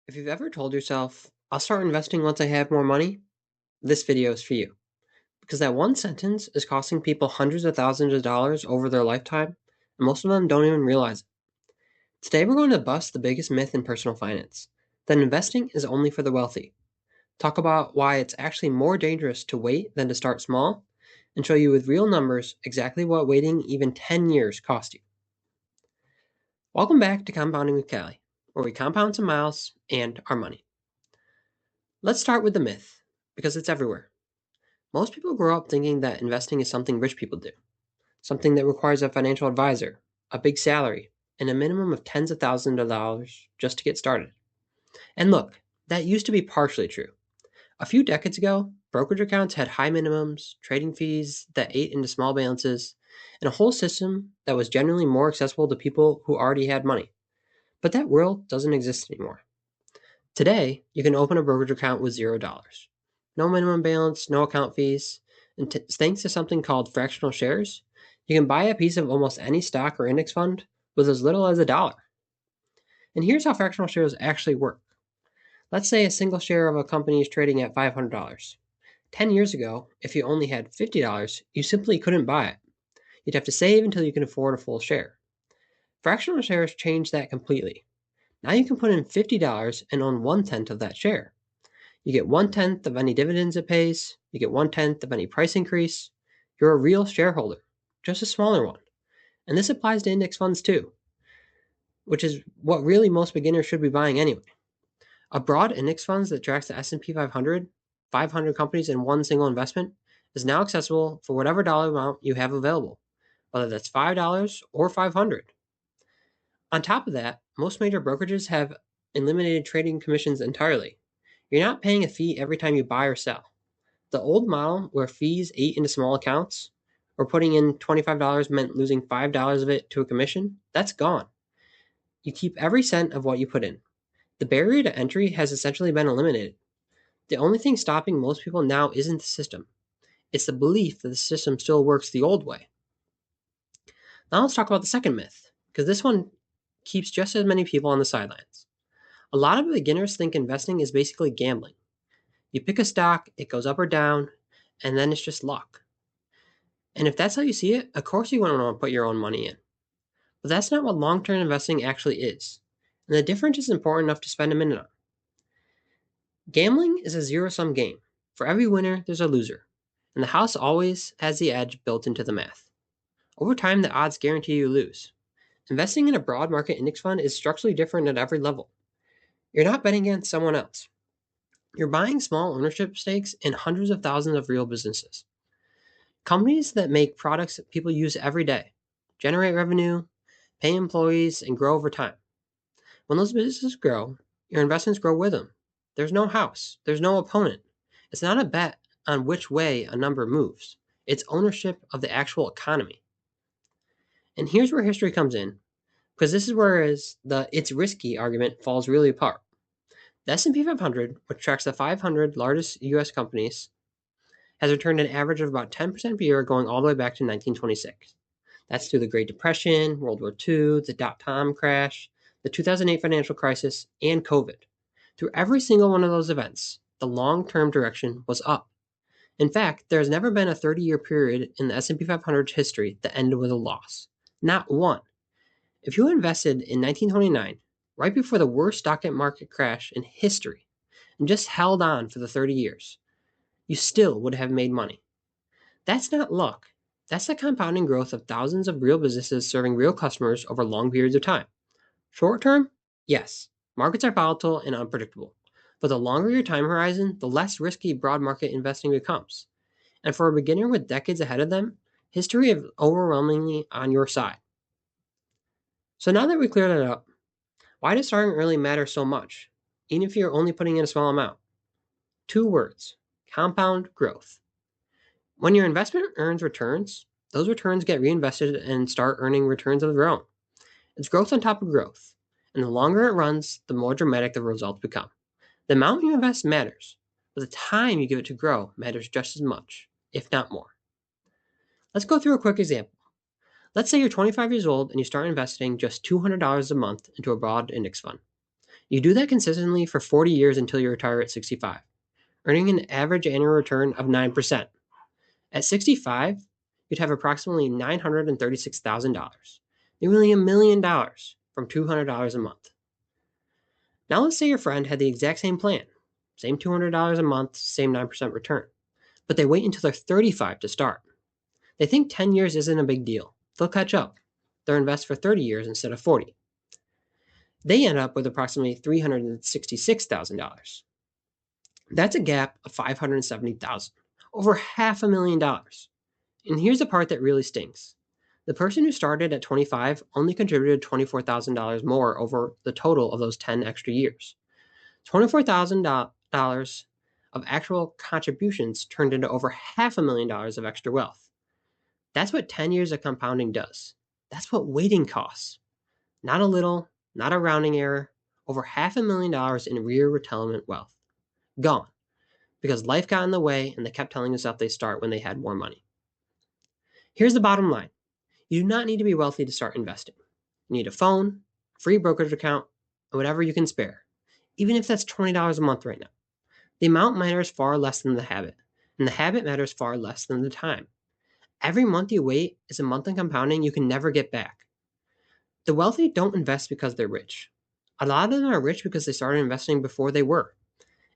If you've ever told yourself, I'll start investing once I have more money, this video is for you. Because that one sentence is costing people hundreds of thousands of dollars over their lifetime, and most of them don't even realize it. Today, we're going to bust the biggest myth in personal finance that investing is only for the wealthy. Talk about why it's actually more dangerous to wait than to start small, and show you with real numbers exactly what waiting even 10 years cost you. Welcome back to Compounding with Callie, where we compound some miles and our money. Let's start with the myth, because it's everywhere. Most people grow up thinking that investing is something rich people do, something that requires a financial advisor, a big salary, and a minimum of tens of thousands of dollars just to get started. And look, that used to be partially true. A few decades ago, brokerage accounts had high minimums, trading fees that ate into small balances, and a whole system that was generally more accessible to people who already had money. But that world doesn't exist anymore. Today, you can open a brokerage account with $0. No minimum balance, no account fees, and thanks to something called fractional shares, you can buy a piece of almost any stock or index fund with as little as $1. And here's how fractional shares actually work. Let's say a single share of a company is trading at $500. 10 years ago, if you only had $50, you simply couldn't buy it. You'd have to save until you can afford a full share. Fractional shares change that completely. Now you can put in $50 and own 1/10 of that share. You get 1/10 of any dividends it pays, you get 1/10 of any price increase. You're a real shareholder, just a smaller one. And this applies to index funds too, which is what really most beginners should be buying anyway. A broad index funds that tracks the S&P 500, 500 companies in one single investment, is now accessible for whatever dollar amount you have available, whether that's $5 or 500. On top of that, most major brokerages have eliminated trading commissions entirely. You're not paying a fee every time you buy or sell. The old model where fees ate into small accounts, or putting in $25 meant losing $5 of it to a commission, that's gone. You keep every cent of what you put in. The barrier to entry has essentially been eliminated. The only thing stopping most people now isn't the system. It's the belief that the system still works the old way. Now let's talk about the second myth, because this one keeps just as many people on the sidelines. A lot of beginners think investing is basically gambling. You pick a stock, it goes up or down, and then it's just luck. And if that's how you see it, of course you want to put your own money in. But that's not what long term investing actually is. And the difference is important enough to spend a minute on. Gambling is a zero sum game. For every winner, there's a loser. And the house always has the edge built into the math. Over time, the odds guarantee you lose. Investing in a broad market index fund is structurally different at every level. You're not betting against someone else. You're buying small ownership stakes in hundreds of thousands of real businesses. Companies that make products that people use every day, generate revenue, pay employees, and grow over time. When those businesses grow, your investments grow with them. There's no house, there's no opponent. It's not a bet on which way a number moves, it's ownership of the actual economy. And here's where history comes in, because this is where the it's risky argument falls really apart. The S&P 500, which tracks the 500 largest US companies, has returned an average of about 10% per year going all the way back to 1926. That's through the Great Depression, World War II, the dot-com crash, the 2008 financial crisis, and COVID. Through every single one of those events, the long-term direction was up. In fact, there has never been a 30-year period in the S&P 500's history that ended with a loss. Not one. If you invested in 1929, right before the worst stock market crash in history, and just held on for the 30 years, you still would have made money. That's not luck. That's the compounding growth of thousands of real businesses serving real customers over long periods of time. Short term? Yes, markets are volatile and unpredictable. But the longer your time horizon, the less risky broad market investing becomes. And for a beginner with decades ahead of them, history is overwhelmingly on your side. So now that we cleared that up, why does starting early matter so much, even if you're only putting in a small amount? Two words: compound growth. When your investment earns returns, those returns get reinvested and start earning returns of their own. It's growth on top of growth, and the longer it runs, the more dramatic the results become. The amount you invest matters, but the time you give it to grow matters just as much, if not more. Let's go through a quick example. Let's say you're 25 years old and you start investing just $200 a month into a broad index fund. You do that consistently for 40 years until you retire at 65, earning an average annual return of 9%. At 65, you'd have approximately $936,000, nearly $1 million from $200 a month. Now let's say your friend had the exact same plan, same $200 a month, same 9% return, but they wait until they're 35 to start. They think 10 years isn't a big deal. They'll catch up. They'll invest for 30 years instead of 40. They end up with approximately $366,000. That's a gap of $570,000, over $500,000. And here's the part that really stings. The person who started at 25 only contributed $24,000 more over the total of those 10 extra years. $24,000 of actual contributions turned into over $500,000 of extra wealth. That's what 10 years of compounding does. That's what waiting costs. Not a little, not a rounding error, over $500,000 in real retirement wealth. Gone. Because life got in the way and they kept telling themselves they'd start when they had more money. Here's the bottom line. You do not need to be wealthy to start investing. You need a phone, a free brokerage account, and whatever you can spare, even if that's $20 a month right now. The amount matters far less than the habit, and the habit matters far less than the time. Every month you wait is a month in compounding you can never get back. The wealthy don't invest because they're rich. A lot of them are rich because they started investing before they were.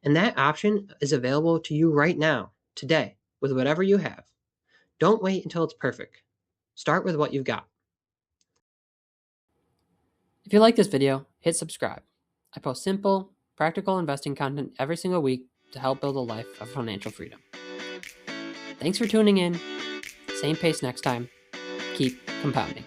And that option is available to you right now, today, with whatever you have. Don't wait until it's perfect. Start with what you've got. If you like this video, hit subscribe. I post simple, practical investing content every single week to help build a life of financial freedom. Thanks for tuning in. Same pace next time. Keep compounding.